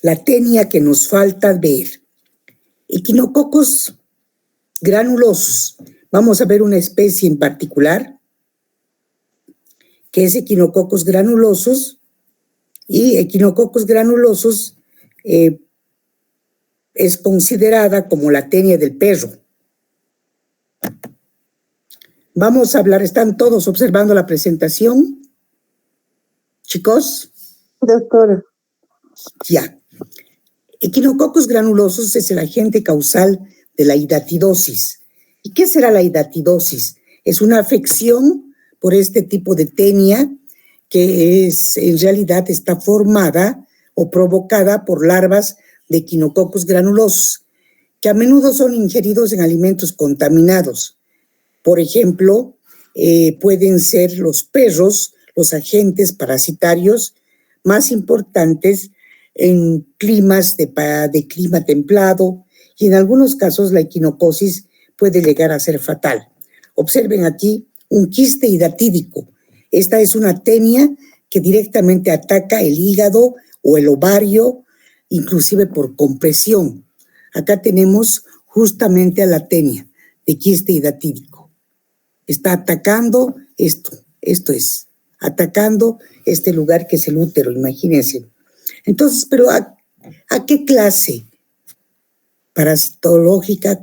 la tenia que nos falta ver. Equinococos granulosos. Vamos a ver una especie en particular, que es Echinococos granulosos, y Echinococos granulosos es considerada como la tenia del perro. Vamos a hablar, ¿están todos observando la presentación? ¿Chicos? Doctora. Ya. Echinococos granulosos es el agente causal de la hidatidosis. ¿Y qué será la hidatidosis? Es una afección por este tipo de tenia que en realidad está formada o provocada por larvas de Echinococos granulosos, que a menudo son ingeridos en alimentos contaminados. Por ejemplo, pueden ser los perros los agentes parasitarios más importantes en climas de clima templado, y en algunos casos la equinocosis puede llegar a ser fatal. Observen aquí un quiste hidatídico. Esta es una tenia que directamente ataca el hígado o el ovario, inclusive por compresión. Acá tenemos justamente a la tenia de quiste hidatídico. Está atacando esto es, atacando este lugar que es el útero, imagínense. Entonces, pero ¿a qué clase parasitológica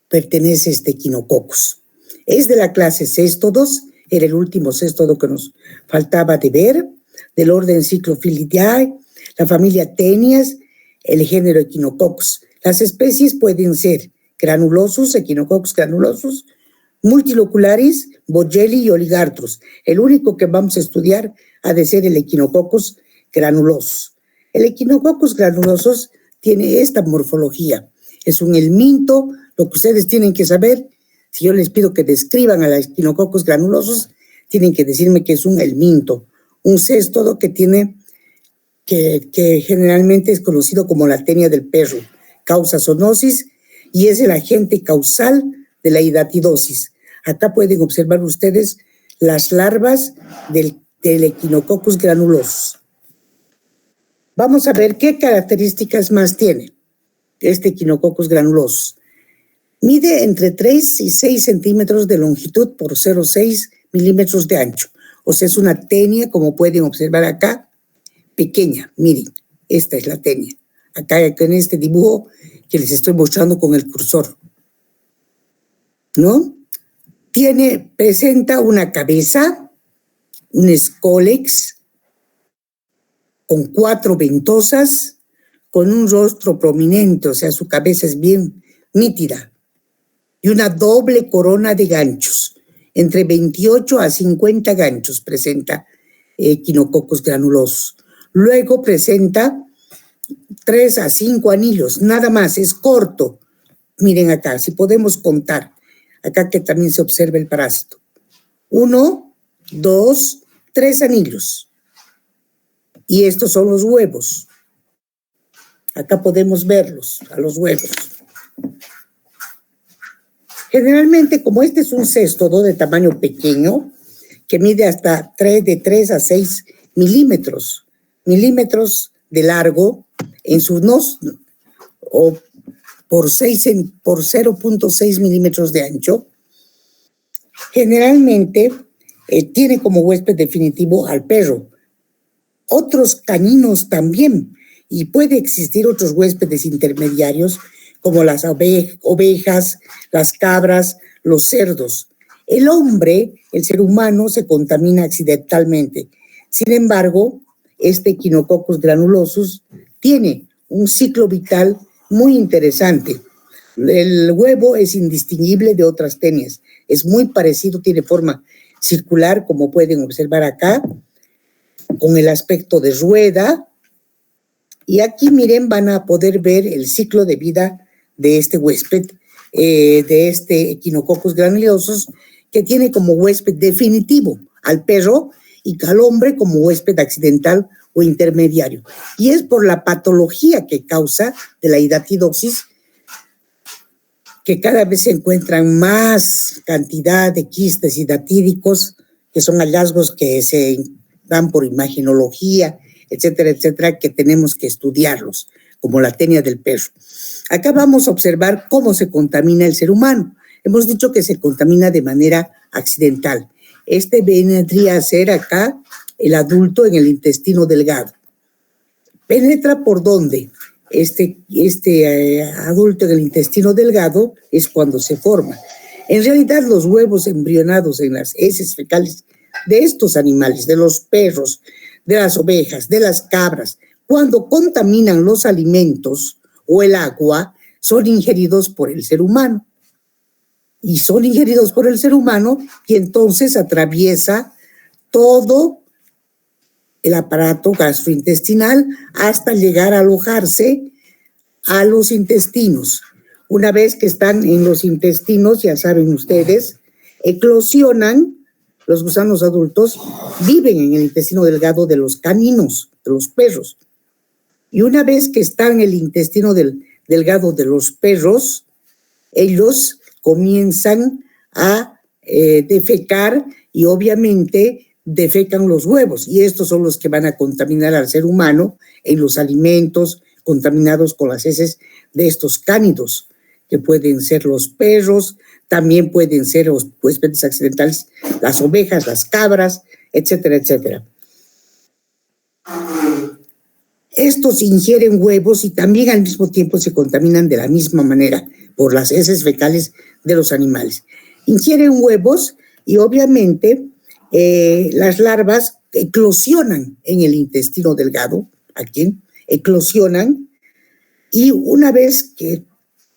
pertenece este Echinococos? Es de la clase Cestodos, era el último céstodo que nos faltaba de ver, del orden Cyclophilidae, la familia Tenias, el género Echinococos. Las especies pueden ser granulosos, Echinococos granulosos, multilocularis, Bogelli y Oligarthrus. El único que vamos a estudiar ha de ser el Echinococos granulosos. El Echinococos granulosos tiene esta morfología. Es un helminto. Lo que ustedes tienen que saber, si yo les pido que describan a los Echinococos granulosos, tienen que decirme que es un helminto, un céstodo que tiene, que generalmente es conocido como la tenia del perro, causa zoonosis y es el agente causal de la hidatidosis. Acá pueden observar ustedes las larvas del Echinococos granulosos. Vamos a ver qué características más tiene este Echinococos granulosos. Mide entre 3 y 6 centímetros de longitud por 0,6 milímetros de ancho. O sea, es una tenia, como pueden observar acá, pequeña. Miren, esta es la tenia. Acá en este dibujo que les estoy mostrando con el cursor, ¿no? Presenta una cabeza, un escólex, con 4 ventosas, con un rostro prominente, o sea, su cabeza es bien nítida, y una doble corona de ganchos, entre 28 a 50 ganchos presenta Echinococos granulosos. Luego presenta 3 a 5 anillos, nada más, es corto. Miren acá, si podemos contar, acá que también se observa el parásito. 1, 2, 3 anillos. Y estos son los huevos. Acá podemos verlos, a los huevos. Generalmente, como este es un céstodo de tamaño pequeño, que mide hasta de 3 a 6 milímetros de largo en su o por 0,6 milímetros de ancho, generalmente tiene como huésped definitivo al perro. Otros caninos también, y puede existir otros huéspedes intermediarios como las ovejas, las cabras, los cerdos. El hombre, el ser humano, se contamina accidentalmente. Sin embargo, este Echinococos granulosos tiene un ciclo vital muy interesante. El huevo es indistinguible de otras tenias. Es muy parecido, tiene forma circular, como pueden observar acá, con el aspecto de rueda. Y aquí, miren, van a poder ver el ciclo de vida de este huésped, de este Echinococos granulosos, que tiene como huésped definitivo al perro y al hombre como huésped accidental o intermediario. Y es por la patología que causa de la hidatidosis que cada vez se encuentran más cantidad de quistes hidatídicos, que son hallazgos que se dan por imagenología, etcétera, etcétera, que tenemos que estudiarlos, como la tenia del perro. Acá vamos a observar cómo se contamina el ser humano. Hemos dicho que se contamina de manera accidental. Vendría a ser acá el adulto en el intestino delgado. ¿Penetra por dónde? Adulto en el intestino delgado es cuando se forma. En realidad, los huevos embrionados en las heces fecales de estos animales, de los perros, de las ovejas, de las cabras, cuando contaminan los alimentos o el agua, son ingeridos por el ser humano. Y son ingeridos por el ser humano y entonces atraviesa todo el aparato gastrointestinal hasta llegar a alojarse a los intestinos. Una vez que están en los intestinos, ya saben ustedes, eclosionan. Los gusanos adultos viven en el intestino delgado de los caninos, de los perros. Y una vez que están en el intestino delgado de los perros, ellos comienzan a defecar y obviamente defecan los huevos. Y estos son los que van a contaminar al ser humano en los alimentos contaminados con las heces de estos cánidos, que pueden ser los perros, también pueden ser los huéspedes accidentales, las ovejas, las cabras, etcétera, etcétera. Estos ingieren huevos y también al mismo tiempo se contaminan de la misma manera por las heces fecales de los animales. Ingieren huevos y obviamente las larvas eclosionan en el intestino delgado, aquí eclosionan, y una vez que,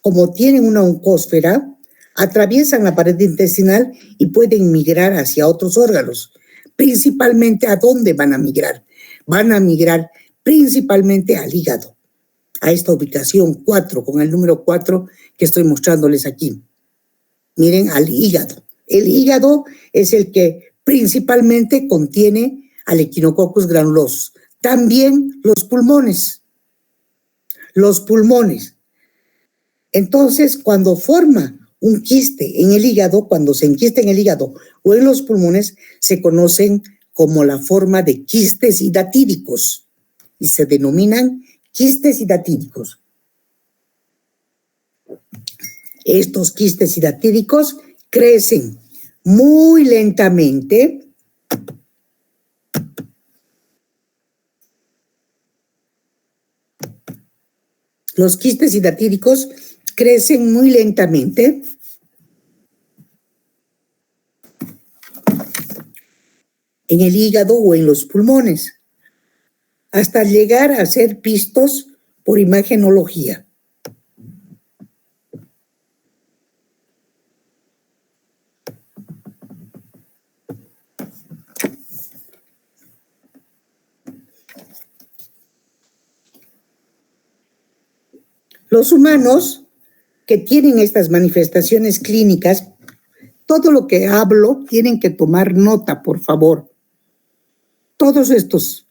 como tienen una oncósfera, atraviesan la pared intestinal y pueden migrar hacia otros órganos. Principalmente, ¿a dónde van a migrar? Van a migrar principalmente al hígado, a esta ubicación 4, con el número 4 que estoy mostrándoles aquí. Miren, al hígado. El hígado es el que principalmente contiene al Echinococcus granulosus. También los pulmones. Los pulmones. Entonces, cuando forma un quiste en el hígado, cuando se enquista en el hígado o en los pulmones, se conocen como la forma de quistes hidatíricos y se denominan quistes hidatíricos. Estos quistes hidatíricos crecen muy lentamente. Los quistes hidatíricos crecen muy lentamente en el hígado o en los pulmones, hasta llegar a ser vistos por imagenología. Los humanos que tienen estas manifestaciones clínicas, todo lo que hablo tienen que tomar nota, por favor. Todos estos.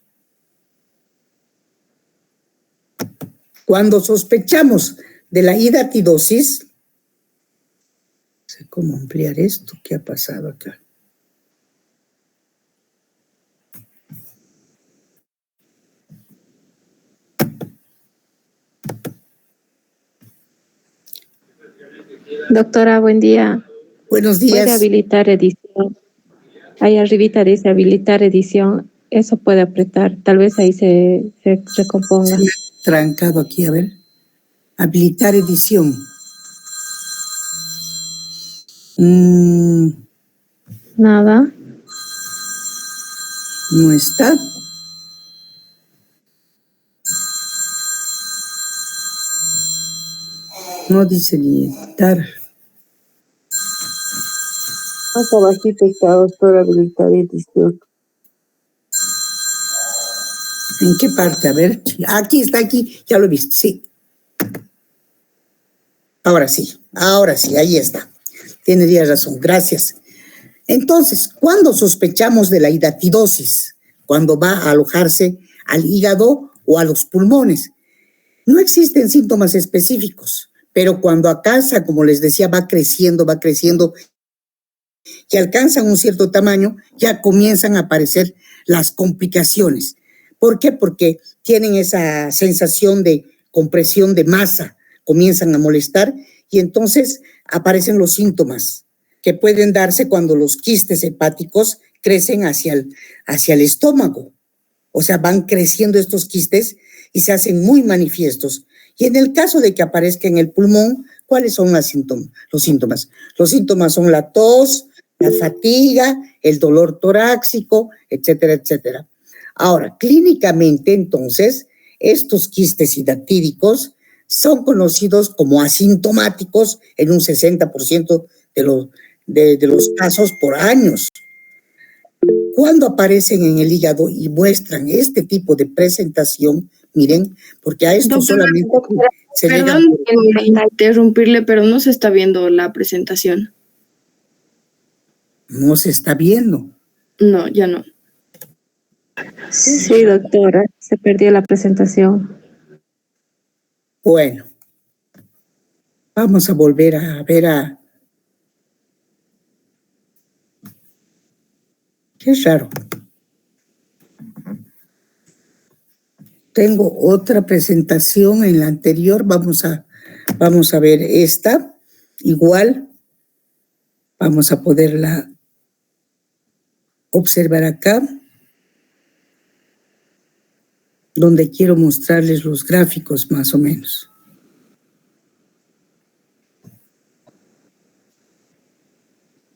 Cuando sospechamos de la hidatidosis, no sé cómo ampliar esto, ¿qué ha pasado acá? Doctora, buen día. Buenos días. Puede habilitar edición. Ahí arribita dice habilitar edición. Eso puede apretar. Tal vez ahí se recomponga. Sí, trancado aquí, a ver. Habilitar edición. Nada. No está. No dice ni editar. Más abajito está, doctora, habilitar edición. ¿En qué parte? A ver. Aquí está, aquí. Ya lo he visto, sí. Ahora sí, ahí está. Tienes razón, gracias. Entonces, ¿cuándo sospechamos de la hidatidosis? Cuando va a alojarse al hígado o a los pulmones. No existen síntomas específicos, pero cuando alcanza, como les decía, va creciendo y alcanzan un cierto tamaño, ya comienzan a aparecer las complicaciones. ¿Por qué? Porque tienen esa sensación de compresión de masa, comienzan a molestar y entonces aparecen los síntomas que pueden darse cuando los quistes hepáticos crecen hacia el estómago. O sea, van creciendo estos quistes y se hacen muy manifiestos. Y en el caso de que aparezca en el pulmón, ¿cuáles son los síntomas? Los síntomas son la tos, la fatiga, el dolor torácico, etcétera, etcétera. Ahora, clínicamente, entonces, estos quistes hidatíricos son conocidos como asintomáticos en un 60% de los casos por años. Cuando aparecen en el hígado y muestran este tipo de presentación, miren, porque a esto solamente se llega... Perdón interrumpirle, pero no se está viendo la presentación. No se está viendo. No, ya no. Sí, doctora, se perdió la presentación. Bueno, vamos a volver a ver a... Qué raro. Tengo otra presentación en la anterior, vamos a ver esta, igual, vamos a poderla observar acá, donde quiero mostrarles los gráficos más o menos.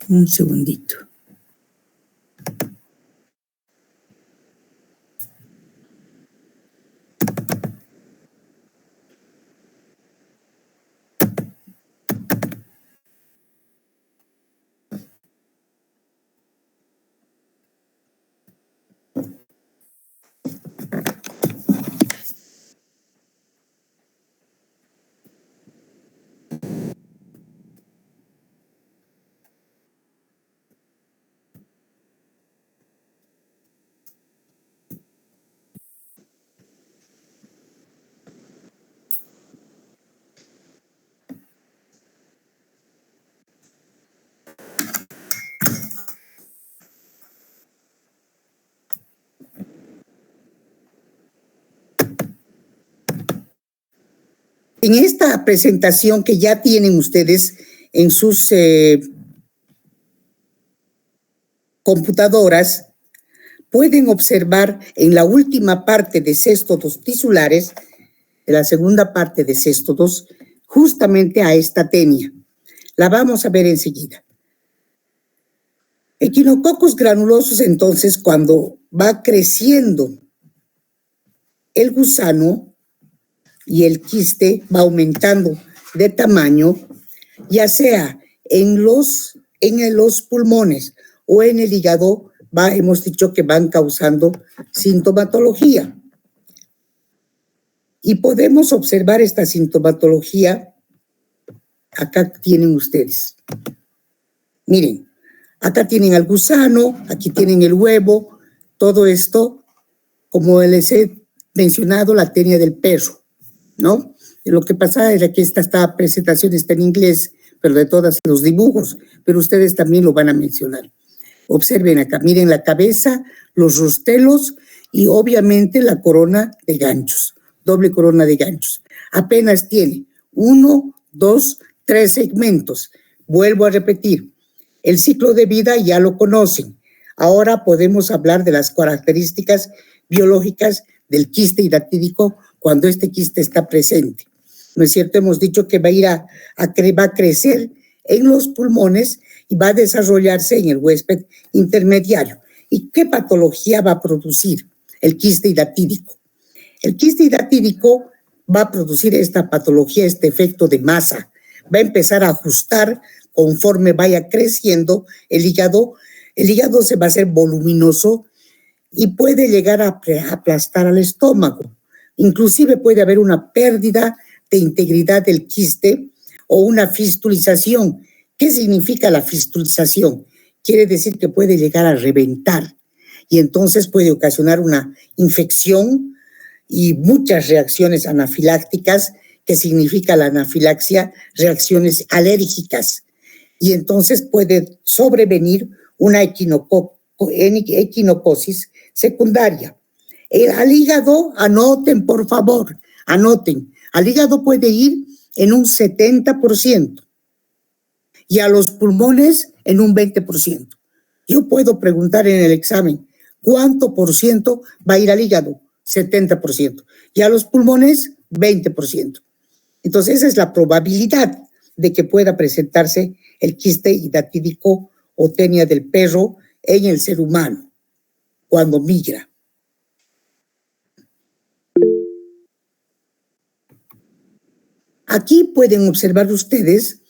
Un segundito. En esta presentación que ya tienen ustedes en sus computadoras, pueden observar en la última parte de céstodos tisulares, de la segunda parte de céstodos, justamente a esta tenia. La vamos a ver enseguida. Equinococos granulosos, entonces, cuando va creciendo el gusano, y el quiste va aumentando de tamaño, ya sea en los pulmones o en el hígado, hemos dicho que van causando sintomatología. Y podemos observar esta sintomatología, acá tienen ustedes. Miren, acá tienen al gusano, aquí tienen el huevo, todo esto, como les he mencionado, la tenia del perro, ¿no? Lo que pasa era que esta presentación está en inglés, pero de todos los dibujos, pero ustedes también lo van a mencionar. Observen acá, miren la cabeza, los rostelos y obviamente la corona de ganchos, doble corona de ganchos. Apenas tiene 1, 2, 3 segmentos. Vuelvo a repetir, el ciclo de vida ya lo conocen. Ahora podemos hablar de las características biológicas del quiste hidatídico cuando este quiste está presente. ¿No es cierto? Hemos dicho que va a crecer en los pulmones y va a desarrollarse en el huésped intermediario. ¿Y qué patología va a producir el quiste hidatídico? El quiste hidatídico va a producir esta patología, este efecto de masa. Va a empezar a ajustar conforme vaya creciendo el hígado. El hígado se va a hacer voluminoso y puede llegar a aplastar al estómago. Inclusive puede haber una pérdida de integridad del quiste o una fistulización. ¿Qué significa la fistulización? Quiere decir que puede llegar a reventar y entonces puede ocasionar una infección y muchas reacciones anafilácticas, que significa la anafilaxia, reacciones alérgicas. Y entonces puede sobrevenir una equinocosis secundaria. Al hígado, anoten, por favor, anoten. Al hígado puede ir en un 70% y a los pulmones en un 20%. Yo puedo preguntar en el examen, ¿cuánto por ciento va a ir al hígado? 70%. Y a los pulmones, 20%. Entonces, esa es la probabilidad de que pueda presentarse el quiste hidatídico o tenia del perro en el ser humano cuando migra. Aquí pueden observar ustedes,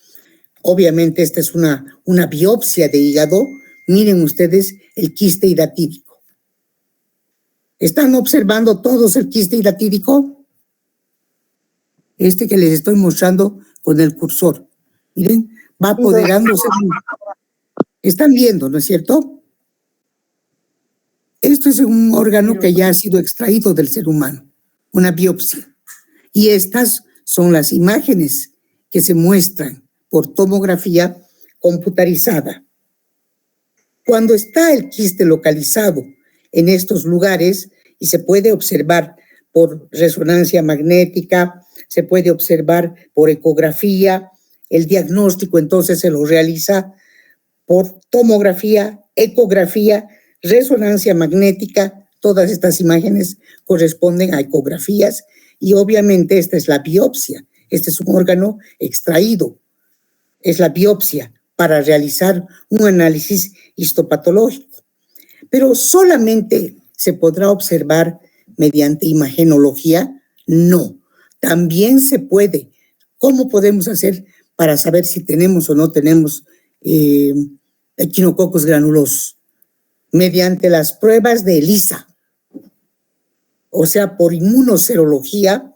obviamente esta es una biopsia de hígado, miren ustedes el quiste hidatídico. ¿Están observando todos el quiste hidatídico? Este que les estoy mostrando con el cursor. Miren, va apoderándose. Están viendo, ¿no es cierto? Esto es un órgano que ya ha sido extraído del ser humano, una biopsia. Y estas son las imágenes que se muestran por tomografía computarizada. Cuando está el quiste localizado en estos lugares y se puede observar por resonancia magnética, se puede observar por ecografía, el diagnóstico entonces se lo realiza por tomografía, ecografía, resonancia magnética. Todas estas imágenes corresponden a ecografías y obviamente esta es la biopsia. Este es un órgano extraído. Es la biopsia para realizar un análisis histopatológico. Pero solamente se podrá observar mediante imagenología. No, también se puede. ¿Cómo podemos hacer para saber si tenemos o no tenemos equinococcus granulosos? Mediante las pruebas de ELISA, o sea, por inmunoserología,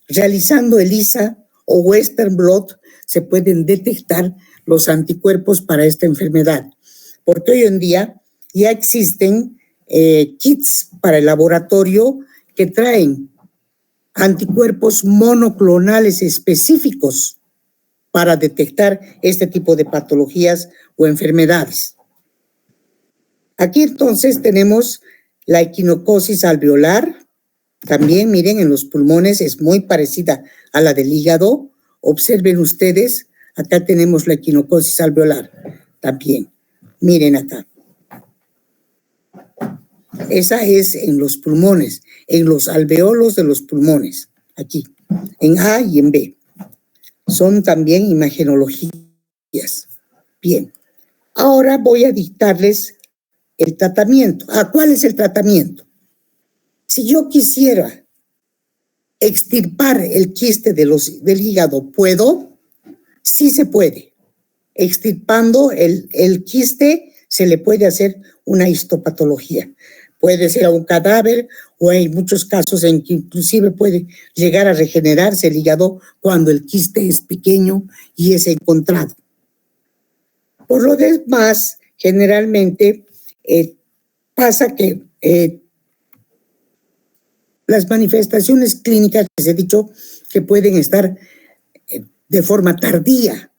realizando ELISA o Western blot, se pueden detectar los anticuerpos para esta enfermedad. Porque hoy en día ya existen kits para el laboratorio que traen anticuerpos monoclonales específicos para detectar este tipo de patologías o enfermedades. Aquí entonces tenemos la equinocosis alveolar. También miren en los pulmones es muy parecida a la del hígado. Observen ustedes, acá tenemos la equinocosis alveolar también. Miren acá. Esa es en los pulmones, en los alveolos de los pulmones, aquí, en A y en B. Son también imagenologías. Bien, ahora voy a dictarles el tratamiento. ¿Cuál es el tratamiento? Si yo quisiera extirpar el quiste del hígado, ¿puedo? Sí se puede. Extirpando el quiste se le puede hacer una histopatología. Puede ser a un cadáver o hay muchos casos en que inclusive puede llegar a regenerarse el hígado cuando el quiste es pequeño y es encontrado. Por lo demás, generalmente pasa que las manifestaciones clínicas, les he dicho, que pueden estar de forma tardía,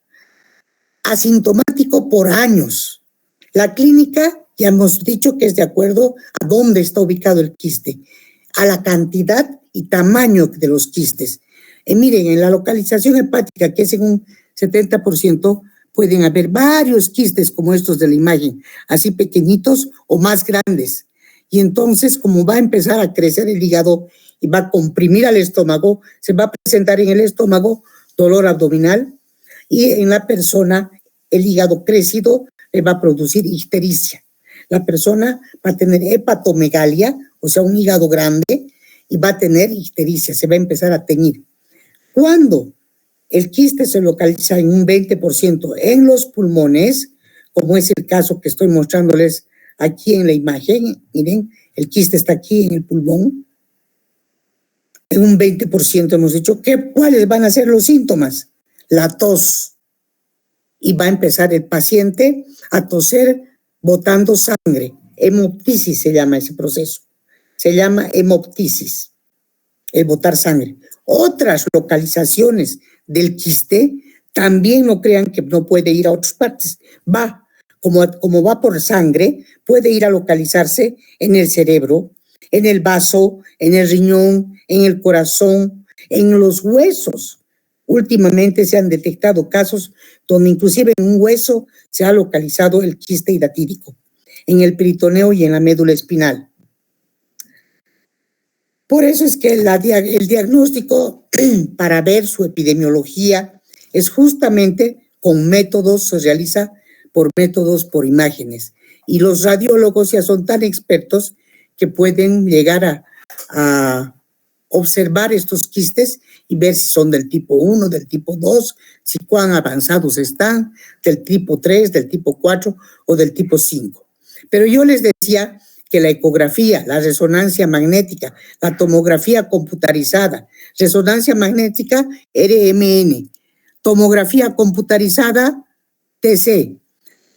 asintomático por años. La clínica, ya hemos dicho que es de acuerdo a dónde está ubicado el quiste, a la cantidad y tamaño de los quistes. Miren, en la localización hepática, que es en un 70%, pueden haber varios quistes como estos de la imagen, así pequeñitos o más grandes. Y entonces, como va a empezar a crecer el hígado y va a comprimir al estómago, se va a presentar en el estómago dolor abdominal y en la persona el hígado crecido le va a producir ictericia. La persona va a tener hepatomegalia, o sea, un hígado grande, y va a tener ictericia, se va a empezar a teñir. Cuando el quiste se localiza en un 20% en los pulmones, como es el caso que estoy mostrándoles aquí en la imagen, miren, el quiste está aquí en el pulmón, en un 20% hemos dicho, ¿cuáles van a ser los síntomas? La tos, y va a empezar el paciente a toser botando sangre, hemoptisis se llama ese proceso, se llama hemoptisis, el botar sangre. Otras localizaciones del quiste también no crean que no puede ir a otras partes, va, como va por sangre, puede ir a localizarse en el cerebro, en el vaso, en el riñón, en el corazón, en los huesos. Últimamente se han detectado casos donde inclusive en un hueso se ha localizado el quiste hidatídico, en el peritoneo y en la médula espinal. Por eso es que el diagnóstico para ver su epidemiología es justamente con métodos, se realiza por métodos, por imágenes. Y los radiólogos ya son tan expertos que pueden llegar a observar estos quistes y ver si son del tipo 1, del tipo 2, si cuán avanzados están, del tipo 3, del tipo 4 o del tipo 5. Pero yo les decía que la ecografía, la resonancia magnética, la tomografía computarizada, resonancia magnética RMN, tomografía computarizada TC,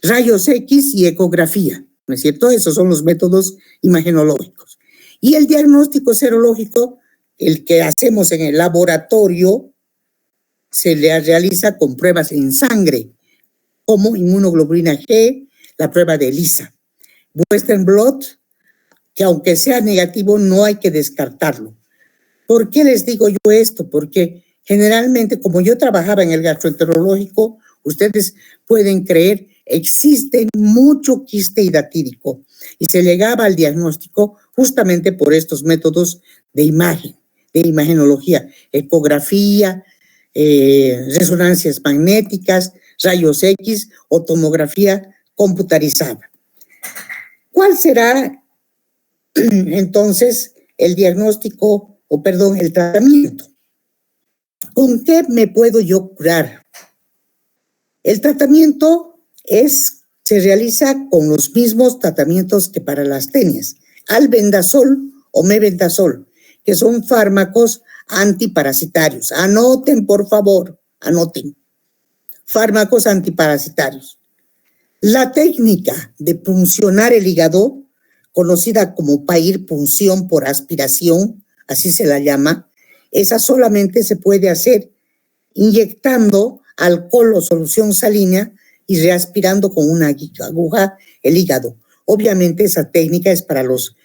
rayos X y ecografía, ¿no es cierto? Esos son los métodos imagenológicos. Y el diagnóstico serológico, el que hacemos en el laboratorio, se le realiza con pruebas en sangre, como inmunoglobulina G, la prueba de ELISA. Western blot, que aunque sea negativo, no hay que descartarlo. ¿Por qué les digo yo esto? Porque generalmente, como yo trabajaba en el gastroenterológico, ustedes pueden creer, existe mucho quiste hidatídico y se llegaba al diagnóstico justamente por estos métodos de imagen, de imagenología, ecografía, resonancias magnéticas, rayos X o tomografía computarizada. ¿Cuál será entonces el diagnóstico, el tratamiento? ¿Con qué me puedo yo curar? El tratamiento se realiza con los mismos tratamientos que para las tenias, albendazol o mebendazol, que son fármacos antiparasitarios. Anoten, por favor, anoten. Fármacos antiparasitarios. La técnica de puncionar el hígado, conocida como PAIR, punción por aspiración, así se la llama, esa solamente se puede hacer inyectando alcohol o solución salina y reaspirando con una aguja el hígado. Obviamente esa técnica es para los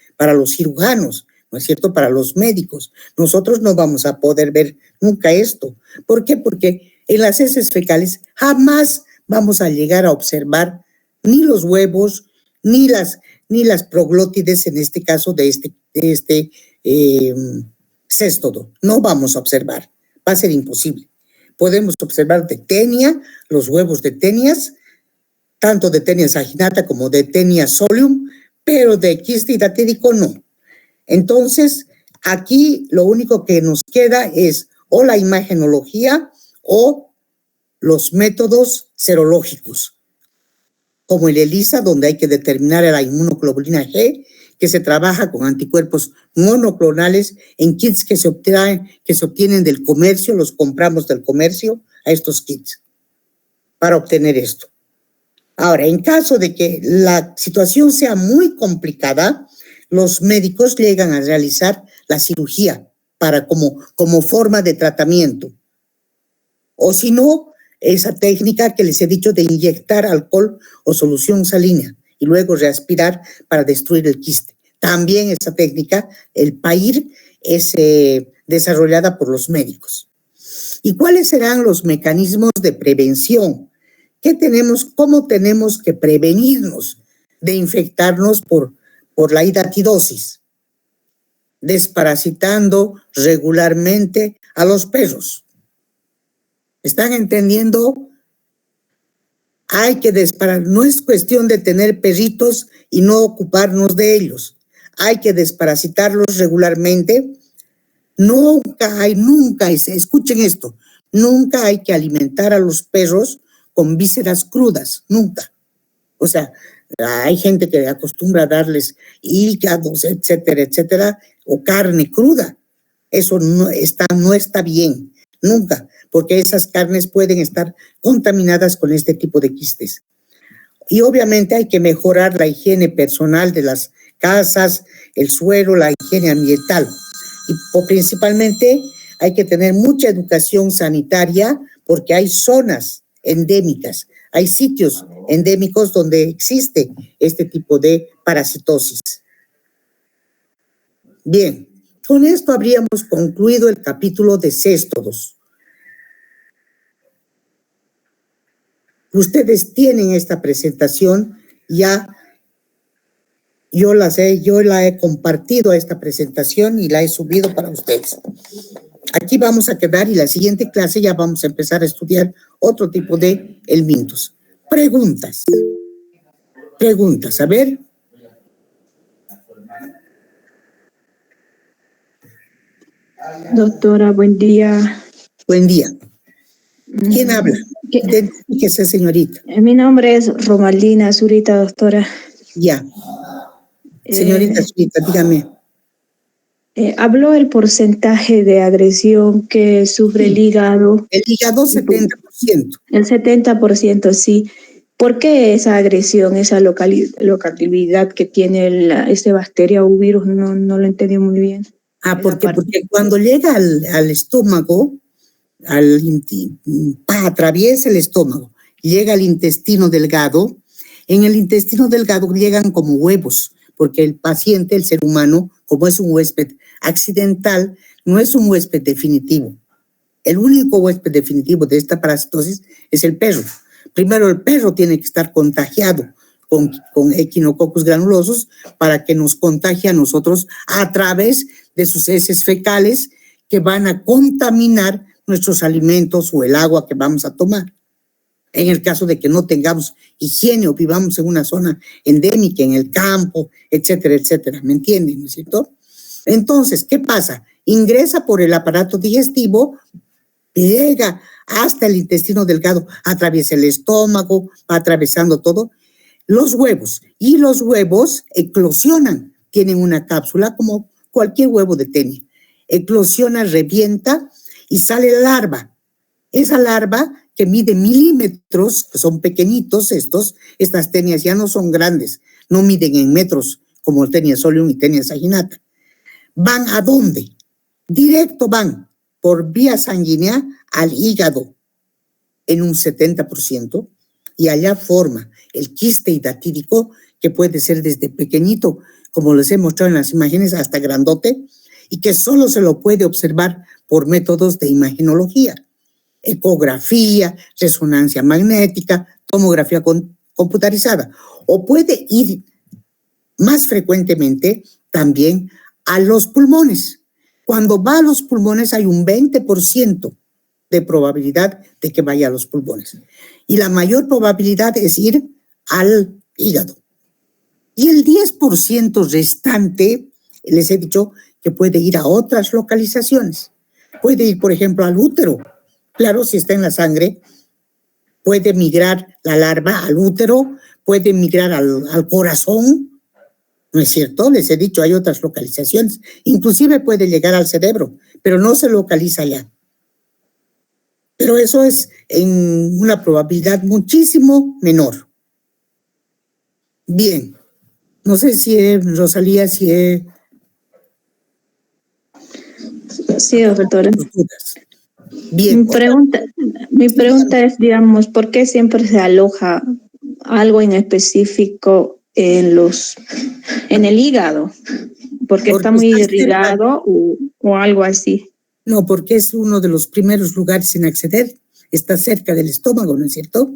cirujanos, ¿no es cierto? Para los médicos. Nosotros no vamos a poder ver nunca esto. ¿Por qué? Porque en las heces fecales jamás vamos a llegar a observar ni los huevos, ni las proglótides, en este caso de este céstodo. No vamos a observar. Va a ser imposible. Podemos observar de tenia, los huevos de tenias, tanto de tenia saginata como de tenia solium, pero de quiste hidatídico no. Entonces, aquí lo único que nos queda es o la imagenología o los métodos serológicos, como el ELISA, donde hay que determinar la inmunoglobulina G, que se trabaja con anticuerpos monoclonales en kits que se obtienen del comercio, los compramos del comercio a estos kits para obtener esto. Ahora, en caso de que la situación sea muy complicada, los médicos llegan a realizar la cirugía como forma de tratamiento. O si no, esa técnica que les he dicho de inyectar alcohol o solución salina y luego reaspirar para destruir el quiste. También esa técnica, el PAIR, es desarrollada por los médicos. ¿Y cuáles serán los mecanismos de prevención? ¿Cómo tenemos que prevenirnos de infectarnos por la hidatidosis? Desparasitando regularmente a los perros. ¿Están entendiendo? Hay que no es cuestión de tener perritos y no ocuparnos de ellos. Hay que desparasitarlos regularmente. Nunca, escuchen esto, nunca hay que alimentar a los perros con vísceras crudas, nunca. O sea, hay gente que acostumbra a darles hígados, etcétera, etcétera, o carne cruda. Eso no está bien, nunca, porque esas carnes pueden estar contaminadas con este tipo de quistes. Y obviamente hay que mejorar la higiene personal de las casas, el suelo, la higiene ambiental. Y principalmente hay que tener mucha educación sanitaria porque hay zonas endémicas, hay sitios endémicos donde existe este tipo de parasitosis. Bien, con esto habríamos concluido el capítulo de céstodos. Ustedes tienen esta presentación ya. Yo la he compartido a esta presentación y la he subido para ustedes. Aquí vamos a quedar y la siguiente clase ya vamos a empezar a estudiar otro tipo de elementos. Preguntas. A ver. Doctora, buen día. Buen día. ¿Quién habla? Identifíquese, señorita. Mi nombre es Romaldina Zurita, doctora. Ya. Señorita Zurita, dígame. Habló el porcentaje de agresión que sufre el hígado. El hígado, 70%. El 70%, sí. ¿Por qué esa agresión, esa localidad que tiene esta bacteria o virus? No lo entendí muy bien. Porque cuando llega al estómago, atraviesa el estómago, llega al intestino delgado. En el intestino delgado llegan como huevos, porque el paciente, el ser humano, como es un huésped accidental, no es un huésped definitivo. El único huésped definitivo de esta parasitosis es el perro. Primero, el perro tiene que estar contagiado con Echinococcus granulosos para que nos contagie a nosotros a través de sus heces fecales que van a contaminar nuestros alimentos o el agua que vamos a tomar. En el caso de que no tengamos higiene o vivamos en una zona endémica, en el campo, etcétera, etcétera. ¿Me entienden, no es cierto? Entonces, ¿qué pasa? Ingresa por el aparato digestivo, llega hasta el intestino delgado, atraviesa el estómago, va atravesando todo, los huevos. Y los huevos eclosionan, tienen una cápsula como cualquier huevo de tenia. Eclosiona, revienta y sale la larva. Esa larva que mide milímetros, que son pequeñitos estas tenias ya no son grandes, no miden en metros como tenia solium y tenia saginata. ¿Van a dónde? Directo van por vía sanguínea al hígado en un 70% y allá forma el quiste hidatídico que puede ser desde pequeñito, como les he mostrado en las imágenes, hasta grandote y que solo se lo puede observar por métodos de imagenología. Ecografía, resonancia magnética, tomografía computarizada. O puede ir más frecuentemente también a los pulmones. Cuando va a los pulmones hay un 20% de probabilidad de que vaya a los pulmones. Y la mayor probabilidad es ir al hígado. Y el 10% restante, les he dicho que puede ir a otras localizaciones. Puede ir, por ejemplo, al útero. Claro, si está en la sangre, puede migrar la larva al útero, puede migrar al corazón, ¿no es cierto? Les he dicho, hay otras localizaciones. Inclusive puede llegar al cerebro, pero no se localiza allá. Pero eso es en una probabilidad muchísimo menor. Bien. No sé si Rosalía, Sí, doctora. Bien. Mi pregunta es, digamos, ¿por qué siempre se aloja algo en específico en el hígado? ¿Porque está muy irrigado o algo así? No, porque es uno de los primeros lugares en acceder. Está cerca del estómago, ¿no es cierto?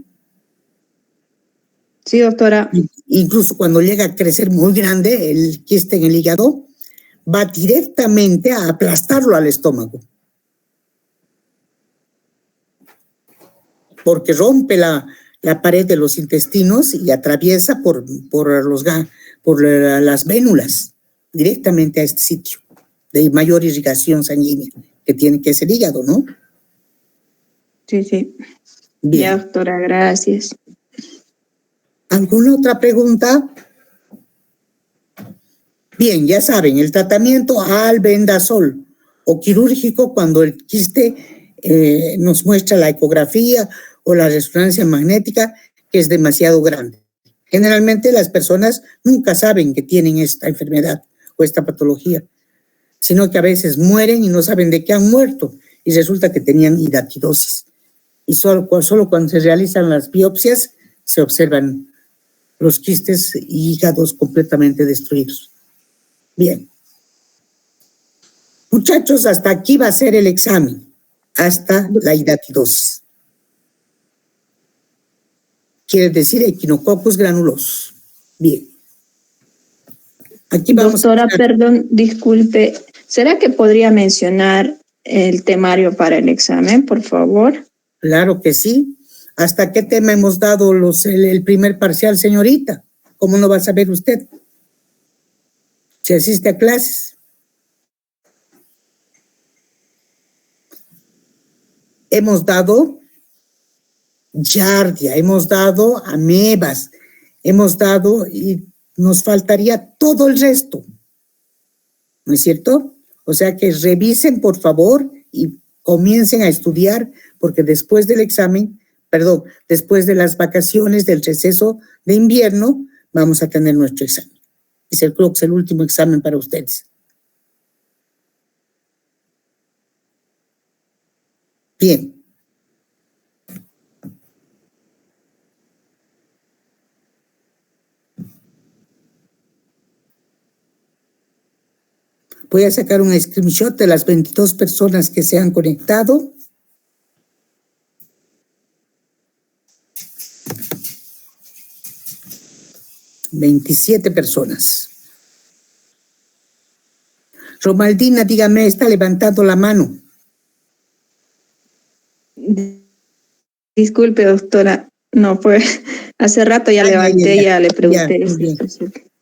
Sí, doctora. Incluso cuando llega a crecer muy grande, el quiste en el hígado va directamente a aplastarlo al estómago. Porque rompe la pared de los intestinos y atraviesa por las vénulas directamente a este sitio de mayor irrigación sanguínea que es el hígado, ¿no? Sí. Bien. Ya, doctora, gracias. ¿Alguna otra pregunta? Bien, ya saben, el tratamiento albendazol o quirúrgico cuando el quiste nos muestra la ecografía o la resonancia magnética que es demasiado grande. Generalmente las personas nunca saben que tienen esta enfermedad o esta patología, sino que a veces mueren y no saben de qué han muerto y resulta que tenían hidatidosis. Y solo cuando se realizan las biopsias se observan los quistes y hígados completamente destruidos. Bien. Muchachos, hasta aquí va a ser el examen, hasta la hidatidosis. Quiere decir Echinococcus granulosus. Bien. Aquí vamos. Doctora, perdón, disculpe. ¿Será que podría mencionar el temario para el examen, por favor? Claro que sí. ¿Hasta qué tema hemos dado el primer parcial, señorita? ¿Cómo no va a saber usted? Si asiste a clases. Hemos dado Giardia, hemos dado amebas, hemos dado y nos faltaría todo el resto. ¿No es cierto? O sea que revisen, por favor, y comiencen a estudiar, porque después del examen, después de las vacaciones del receso de invierno, vamos a tener nuestro examen. Creo que es el último examen para ustedes. Bien. Voy a sacar un screenshot de las 22 personas que se han conectado. ...27 personas. Romaldina, dígame, está levantando la mano. Disculpe, doctora. No, pues hace rato ya levanté, ya le pregunté. Ya, muy bien.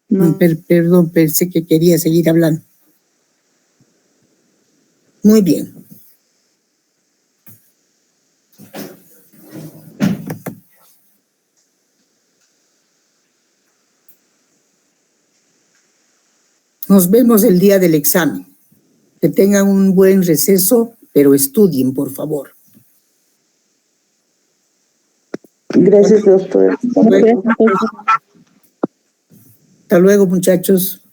No. Perdón, pensé que quería seguir hablando. Muy bien. Nos vemos el día del examen. Que tengan un buen receso, pero estudien, por favor. Gracias, doctora. Hasta luego, muchachos.